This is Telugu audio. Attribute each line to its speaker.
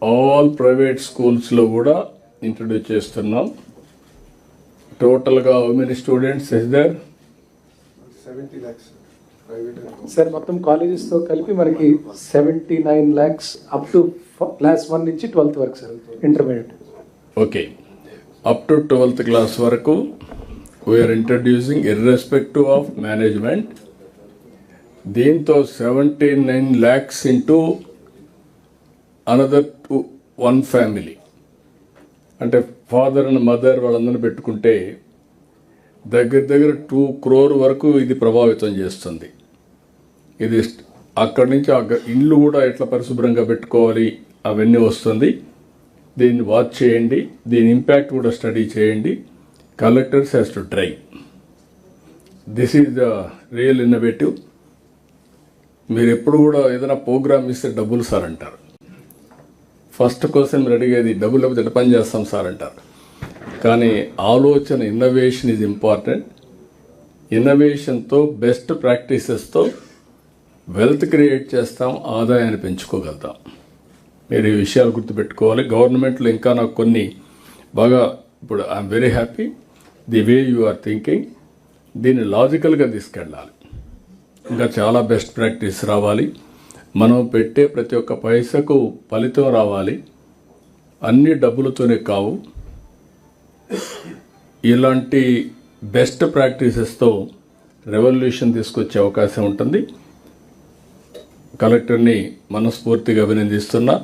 Speaker 1: ఆల్ ప్రైవేట్ స్కూల్స్లో కూడా ఇంట్రడ్యూస్ చేస్తున్నాం. టోటల్గా how many students is there?
Speaker 2: 70 lakhs private and
Speaker 3: sir మొత్తం కాలేజెస్తో కలిపి మనకి 79 lakhs అప్ టు క్లాస్ 1 నుంచి 12th వరకు sir, intermediate.
Speaker 1: Okay, up to 12th class వరకు we are introducing irrespective of management. దీంతో 79 lakhs ఇంటూ అనదర్ 1 ఫ్యామిలీ, అంటే ఫాదర్ అండ్ మదర్ వాళ్ళందరినీ పెట్టుకుంటే దగ్గర 2 crore వరకు ఇది ప్రభావితం చేస్తుంది. ఇది అక్కడి నుంచి ఇల్లు కూడా ఎట్లా పరిశుభ్రంగా పెట్టుకోవాలి అవన్నీ వస్తుంది. దీన్ని వాచ్ చేయండి, దీని ఇంపాక్ట్ కూడా స్టడీ చేయండి. Collectors has to drive. This is the real innovative. మీరు ఎప్పుడు కూడా ఏదైనా ప్రోగ్రామ్ ఇస్తే డబ్బులు సార్ అంటారు. ఫస్ట్ క్వశ్చన్ మీరు అడిగేది డబ్బులు లేకపోతే ఎట్లా పని చేస్తాం సార్ అంటారు. కానీ ఆలోచన, ఇన్నోవేషన్ ఈజ్ ఇంపార్టెంట్. ఇన్నోవేషన్తో, బెస్ట్ ప్రాక్టీసెస్తో వెల్త్ క్రియేట్ చేస్తాం, ఆదాయాన్ని పెంచుకోగలుగుతాం. మీరు ఈ విషయాలు గుర్తుపెట్టుకోవాలి. గవర్నమెంట్లో ఇంకా నాకు కొన్ని బాగా, ఇప్పుడు I'm very happy the way you are thinking. దీన్ని లాజికల్గా తీసుకెళ్ళాలి. ఇంకా చాలా బెస్ట్ ప్రాక్టీస్ రావాలి. మనం పెట్టే ప్రతి ఒక్క పైసకు ఫలితం రావాలి. అన్ని డబ్బులతోనే కావు. ఇలాంటి బెస్ట్ ప్రాక్టీసెస్తో రెవల్యూషన్ తీసుకొచ్చే అవకాశం ఉంటుంది. కలెక్టర్ని మనస్ఫూర్తిగా అభినందిస్తున్నా.